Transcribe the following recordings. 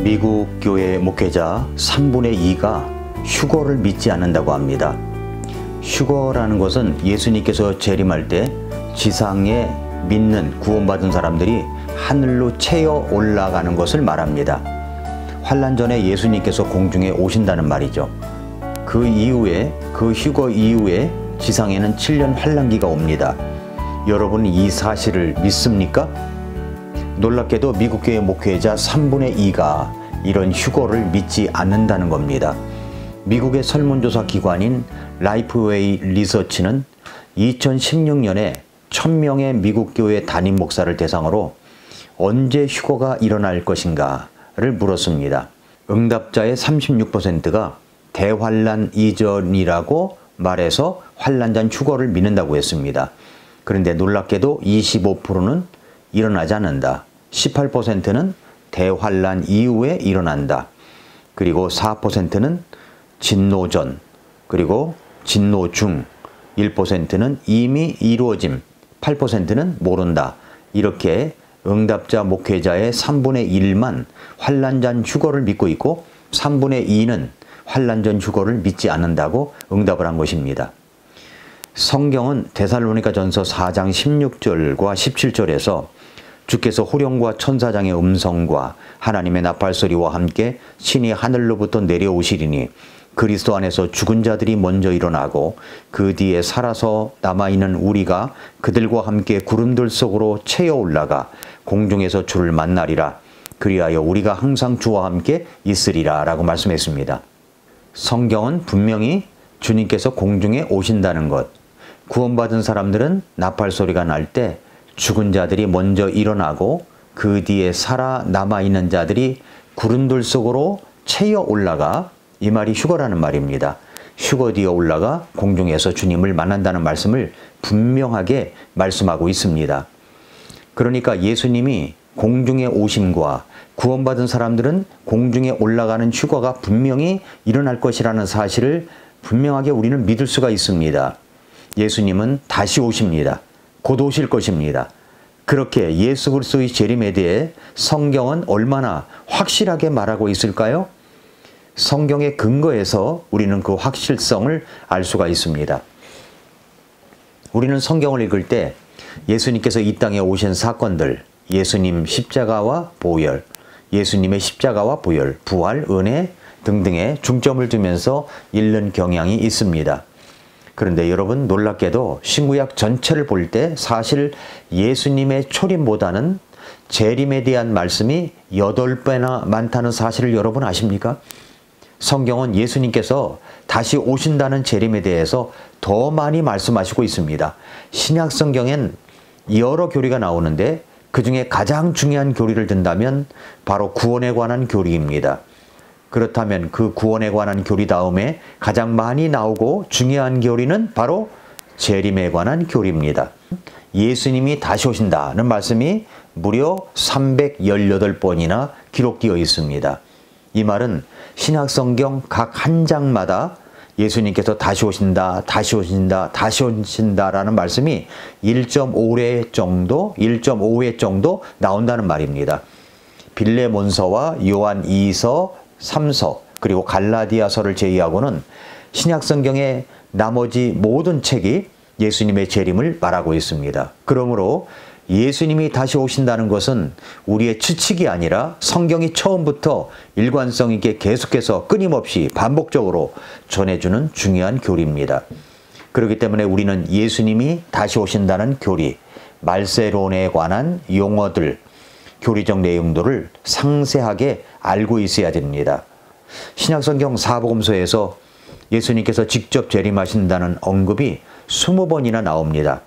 미국 교회 목회자 3분의 2가 휴거를 믿지 않는다고 합니다. 휴거라는 것은 예수님께서 재림할 때 지상에 믿는 구원받은 사람들이 하늘로 채어 올라가는 것을 말합니다. 환난 전에 예수님께서 공중에 오신다는 말이죠. 그 이후에, 그 휴거 이후에 지상에는 7년 환난기가 옵니다. 여러분 이 사실을 믿습니까? 놀랍게도 미국 교회 목회자 3분의 2가 이런 휴거를 믿지 않는다는 겁니다. 미국의 설문조사 기관인 라이프웨이 리서치는 2016년에 1000명의 미국 교회 담임 목사를 대상으로 언제 휴거가 일어날 것인가를 물었습니다. 응답자의 36%가 대환란 이전이라고 말해서 환란 전 휴거를 믿는다고 했습니다. 그런데 놀랍게도 25%는 일어나지 않는다. 18%는 대환란 이후에 일어난다. 그리고 4%는 진노 전, 그리고 진노 중, 1%는 이미 이루어짐, 8%는 모른다. 이렇게 응답자 목회자의 3분의 1만 환난 전 휴거를 믿고 있고 3분의 2는 환난 전 휴거를 믿지 않는다고 응답을 한 것입니다. 성경은 데살로니가전서 4장 16절과 17절에서 주께서 호령과 천사장의 음성과 하나님의 나팔소리와 함께 신이 하늘로부터 내려오시리니 그리스도 안에서 죽은 자들이 먼저 일어나고 그 뒤에 살아서 남아있는 우리가 그들과 함께 구름들 속으로 채어 올라가 공중에서 주를 만나리라. 그리하여 우리가 항상 주와 함께 있으리라 라고 말씀했습니다. 성경은 분명히 주님께서 공중에 오신다는 것, 구원받은 사람들은 나팔소리가 날 때 죽은 자들이 먼저 일어나고 그 뒤에 살아남아있는 자들이 구름들 속으로 채어 올라가, 이 말이 휴거라는 말입니다. 휴거 뒤에 올라가 공중에서 주님을 만난다는 말씀을 분명하게 말씀하고 있습니다. 그러니까 예수님이 공중에 오심과 구원받은 사람들은 공중에 올라가는 휴거가 분명히 일어날 것이라는 사실을 분명하게 우리는 믿을 수가 있습니다. 예수님은 다시 오십니다. 곧 오실 것입니다. 그렇게 예수 그리스도의 재림에 대해 성경은 얼마나 확실하게 말하고 있을까요? 성경의 근거에서 우리는 그 확실성을 알 수가 있습니다. 우리는 성경을 읽을 때 예수님께서 이 땅에 오신 사건들, 예수님 십자가와 보혈, 예수님의 십자가와 보혈, 부활, 은혜 등등에 중점을 두면서 읽는 경향이 있습니다. 그런데 여러분 놀랍게도 신구약 전체를 볼 때 사실 예수님의 초림보다는 재림에 대한 말씀이 8배나 많다는 사실을 여러분 아십니까? 성경은 예수님께서 다시 오신다는 재림에 대해서 더 많이 말씀하시고 있습니다. 신약 성경엔 여러 교리가 나오는데 그 중에 가장 중요한 교리를 든다면 바로 구원에 관한 교리입니다. 그렇다면 그 구원에 관한 교리 다음에 가장 많이 나오고 중요한 교리는 바로 재림에 관한 교리입니다. 예수님이 다시 오신다는 말씀이 무려 318번이나 기록되어 있습니다. 이 말은 신약성경 각 한 장마다 예수님께서 다시 오신다, 다시 오신다, 다시 오신다라는 말씀이 1.5회 정도 나온다는 말입니다. 빌레몬서와 요한 2서, 3서, 그리고 갈라디아서를 제외하고는 신약성경의 나머지 모든 책이 예수님의 재림을 말하고 있습니다. 그러므로 예수님이 다시 오신다는 것은 우리의 추측이 아니라 성경이 처음부터 일관성 있게 계속해서 끊임없이 반복적으로 전해주는 중요한 교리입니다. 그렇기 때문에 우리는 예수님이 다시 오신다는 교리, 말세론에 관한 용어들, 교리적 내용들을 상세하게 알고 있어야 됩니다. 신약성경 사복음서에서 예수님께서 직접 재림하신다는 언급이 20번이나 나옵니다.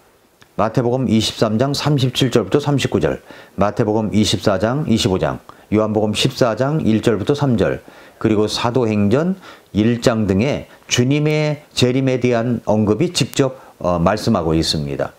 마태복음 23장 37절부터 39절, 마태복음 24장 25장, 요한복음 14장 1절부터 3절, 그리고 사도행전 1장 등의 주님의 재림에 대한 언급이 직접 말씀하고 있습니다.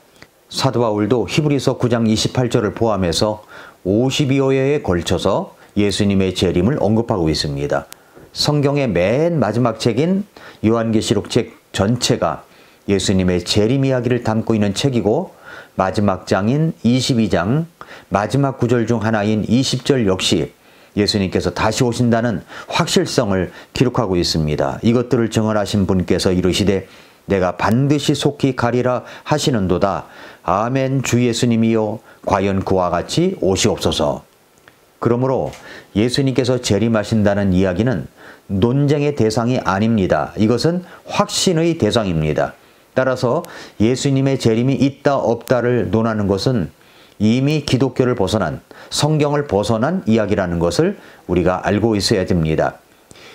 사도 바울도 히브리서 9장 28절을 포함해서 50여 회에 걸쳐서 예수님의 재림을 언급하고 있습니다. 성경의 맨 마지막 책인 요한계시록 책 전체가 예수님의 재림 이야기를 담고 있는 책이고 마지막 장인 22장 마지막 구절 중 하나인 20절 역시 예수님께서 다시 오신다는 확실성을 기록하고 있습니다. 이것들을 증언하신 분께서 이르시되 내가 반드시 속히 가리라 하시는도다. 아멘. 주 예수님이요 과연 그와 같이 오시옵소서. 그러므로 예수님께서 재림하신다는 이야기는 논쟁의 대상이 아닙니다. 이것은 확신의 대상입니다. 따라서 예수님의 재림이 있다 없다를 논하는 것은 이미 기독교를 벗어난, 성경을 벗어난 이야기라는 것을 우리가 알고 있어야 됩니다.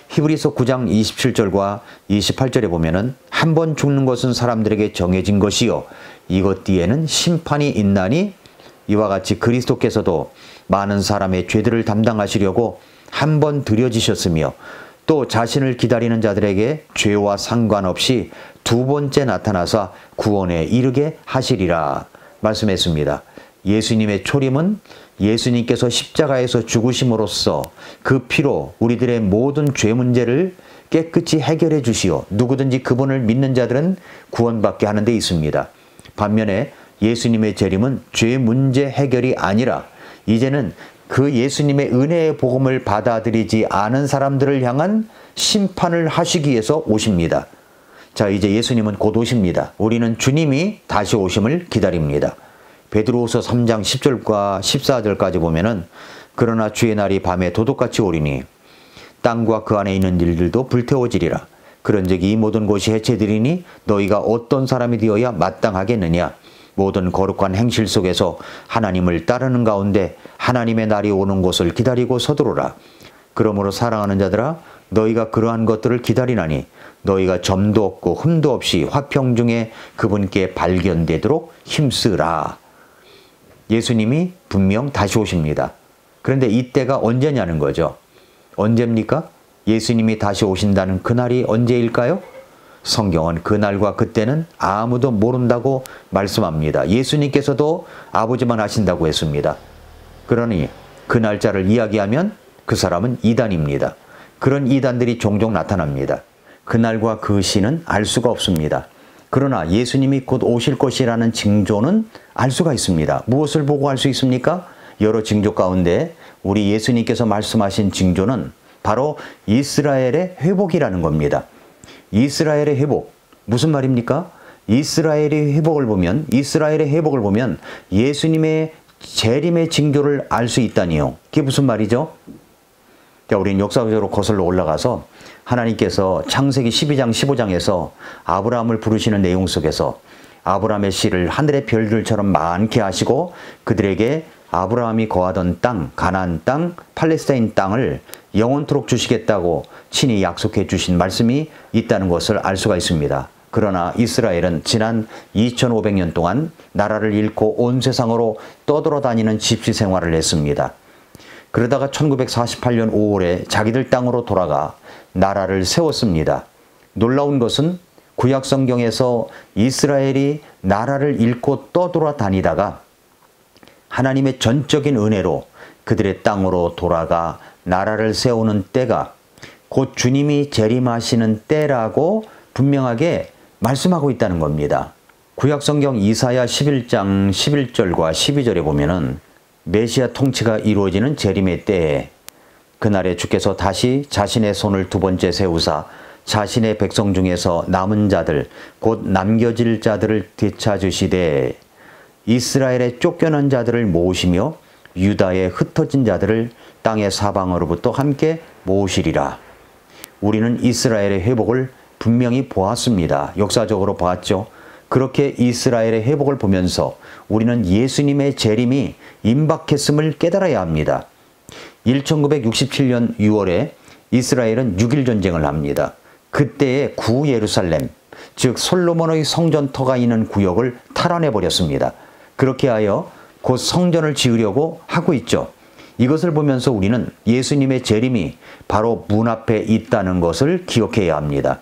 히브리서 9장 27절과 28절에 보면은 한 번 죽는 것은 사람들에게 정해진 것이요 이것 뒤에는 심판이 있나니 이와 같이 그리스도께서도 많은 사람의 죄들을 담당하시려고 한 번 들여지셨으며 또 자신을 기다리는 자들에게 죄와 상관없이 두 번째 나타나서 구원에 이르게 하시리라 말씀했습니다. 예수님의 초림은 예수님께서 십자가에서 죽으심으로써 그 피로 우리들의 모든 죄 문제를 깨끗이 해결해 주시어 누구든지 그분을 믿는 자들은 구원받게 하는 데 있습니다. 반면에 예수님의 재림은 죄 문제 해결이 아니라 이제는 그 예수님의 은혜의 복음을 받아들이지 않은 사람들을 향한 심판을 하시기 위해서 오십니다. 자, 이제 예수님은 곧 오십니다. 우리는 주님이 다시 오심을 기다립니다. 베드로후서 3장 10절과 14절까지 보면은 그러나 주의 날이 밤에 도둑같이 오리니 땅과 그 안에 있는 일들도 불태워지리라. 그런즉 이 모든 것이 해체되리니 너희가 어떤 사람이 되어야 마땅하겠느냐. 모든 거룩한 행실 속에서 하나님을 따르는 가운데 하나님의 날이 오는 것을 기다리고 서두르라. 그러므로 사랑하는 자들아 너희가 그러한 것들을 기다리나니 너희가 점도 없고 흠도 없이 화평 중에 그분께 발견되도록 힘쓰라. 예수님이 분명 다시 오십니다. 그런데 이때가 언제냐는 거죠. 언제입니까? 예수님이 다시 오신다는 그날이 언제일까요? 성경은 그날과 그때는 아무도 모른다고 말씀합니다. 예수님께서도 아버지만 하신다고 했습니다. 그러니 그 날짜를 이야기하면 그 사람은 이단입니다. 그런 이단들이 종종 나타납니다. 그날과 그 시는 알 수가 없습니다. 그러나 예수님이 곧 오실 것이라는 징조는 알 수가 있습니다. 무엇을 보고 알 수 있습니까? 여러 징조 가운데 우리 예수님께서 말씀하신 징조는 바로 이스라엘의 회복이라는 겁니다. 이스라엘의 회복, 무슨 말입니까? 이스라엘의 회복을 보면 예수님의 재림의 징조를 알 수 있다니요. 그게 무슨 말이죠? 우리는 역사적으로 거슬러 올라가서 하나님께서 창세기 12장 15장에서 아브라함을 부르시는 내용 속에서 아브라함의 씨를 하늘의 별들처럼 많게 하시고 그들에게 아브라함이 거하던 땅, 가나안 땅, 팔레스타인 땅을 영원토록 주시겠다고 친히 약속해 주신 말씀이 있다는 것을 알 수가 있습니다. 그러나 이스라엘은 지난 2500년 동안 나라를 잃고 온 세상으로 떠돌아다니는 집시 생활을 했습니다. 그러다가 1948년 5월에 자기들 땅으로 돌아가 나라를 세웠습니다. 놀라운 것은 구약 성경에서 이스라엘이 나라를 잃고 떠돌아다니다가 하나님의 전적인 은혜로 그들의 땅으로 돌아가 나라를 세우는 때가 곧 주님이 재림하시는 때라고 분명하게 말씀하고 있다는 겁니다. 구약 성경 이사야 11장 11절과 12절에 보면은 메시아 통치가 이루어지는 재림의 때에 그날에 주께서 다시 자신의 손을 두 번째 세우사 자신의 백성 중에서 남은 자들 곧 남겨질 자들을 되찾으시되 이스라엘의 쫓겨난 자들을 모으시며 유다의 흩어진 자들을 땅의 사방으로부터 함께 모으시리라. 우리는 이스라엘의 회복을 분명히 보았습니다. 역사적으로 보았죠. 그렇게 이스라엘의 회복을 보면서 우리는 예수님의 재림이 임박했음을 깨달아야 합니다. 1967년 6월에 이스라엘은 6.1 전쟁을 합니다. 그때의 구 예루살렘, 즉 솔로몬의 성전터가 있는 구역을 탈환해 버렸습니다. 그렇게 하여 곧 성전을 지으려고 하고 있죠. 이것을 보면서 우리는 예수님의 재림이 바로 문 앞에 있다는 것을 기억해야 합니다.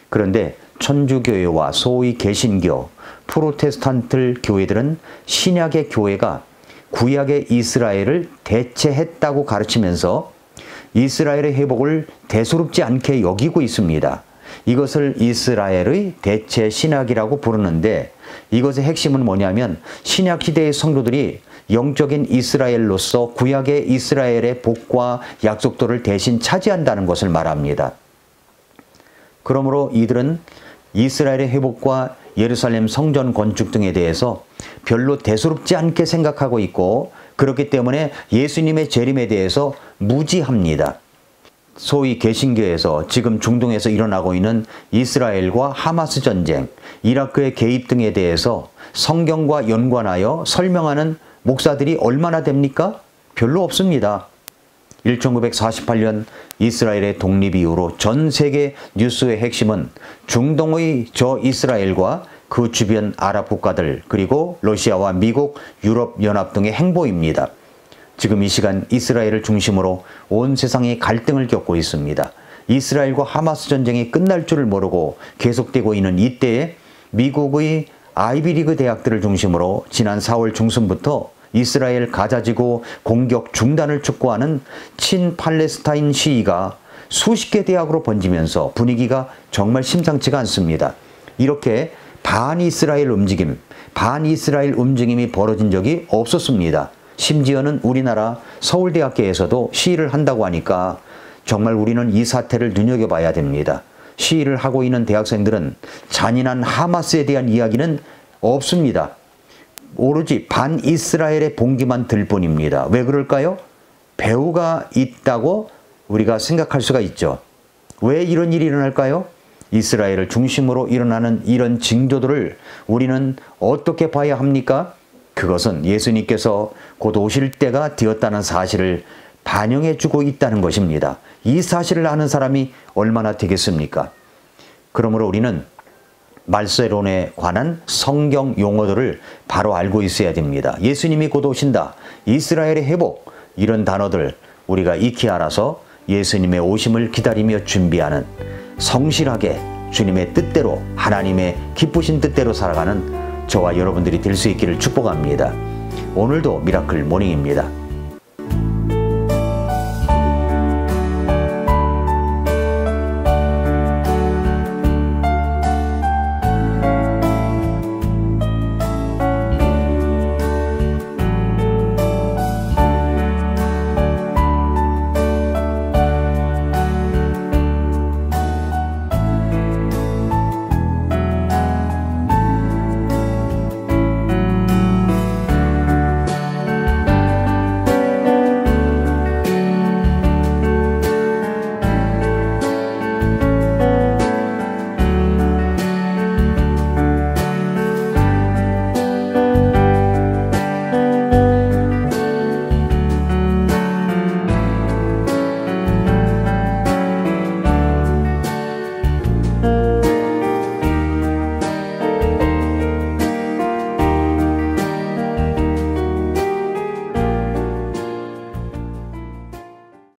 그런데 천주교회와 소위 개신교, 프로테스탄트 교회들은 신약의 교회가 구약의 이스라엘을 대체했다고 가르치면서 이스라엘의 회복을 대수롭지 않게 여기고 있습니다. 이것을 이스라엘의 대체 신학이라고 부르는데 이것의 핵심은 뭐냐면 신약 시대의 성도들이 영적인 이스라엘로서 구약의 이스라엘의 복과 약속들을 대신 차지한다는 것을 말합니다. 그러므로 이들은 이스라엘의 회복과 예루살렘 성전 건축 등에 대해서 별로 대수롭지 않게 생각하고 있고, 그렇기 때문에 예수님의 재림에 대해서 무지합니다. 소위 개신교에서 지금 중동에서 일어나고 있는 이스라엘과 하마스 전쟁, 이라크의 개입 등에 대해서 성경과 연관하여 설명하는 목사들이 얼마나 됩니까? 별로 없습니다. 1948년 이스라엘의 독립 이후로 전 세계 뉴스의 핵심은 중동의 저 이스라엘과 그 주변 아랍 국가들, 그리고 러시아와 미국, 유럽연합 등의 행보입니다. 지금 이 시간 이스라엘을 중심으로 온 세상이 갈등을 겪고 있습니다. 이스라엘과 하마스 전쟁이 끝날 줄을 모르고 계속되고 있는 이때에 미국의 아이비리그 대학들을 중심으로 지난 4월 중순부터 이스라엘 가자지구 공격 중단을 촉구하는 친팔레스타인 시위가 수십 개 대학으로 번지면서 분위기가 정말 심상치가 않습니다. 이렇게 반이스라엘 움직임이 벌어진 적이 없었습니다. 심지어는 우리나라 서울대학교에서도 시위를 한다고 하니까 정말 우리는 이 사태를 눈여겨봐야 됩니다. 시위를 하고 있는 대학생들은 잔인한 하마스에 대한 이야기는 없습니다. 오로지 반이스라엘의 봉기만 들 뿐입니다. 왜 그럴까요? 배후가 있다고 우리가 생각할 수가 있죠. 왜 이런 일이 일어날까요? 이스라엘을 중심으로 일어나는 이런 징조들을 우리는 어떻게 봐야 합니까? 그것은 예수님께서 곧 오실 때가 되었다는 사실을 반영해주고 있다는 것입니다. 이 사실을 아는 사람이 얼마나 되겠습니까? 그러므로 우리는 말세론에 관한 성경 용어들을 바로 알고 있어야 됩니다. 예수님이 곧 오신다, 이스라엘의 회복, 이런 단어들 우리가 익히 알아서 예수님의 오심을 기다리며 준비하는, 성실하게 주님의 뜻대로, 하나님의 기쁘신 뜻대로 살아가는 저와 여러분들이 될 수 있기를 축복합니다. 오늘도 미라클 모닝입니다.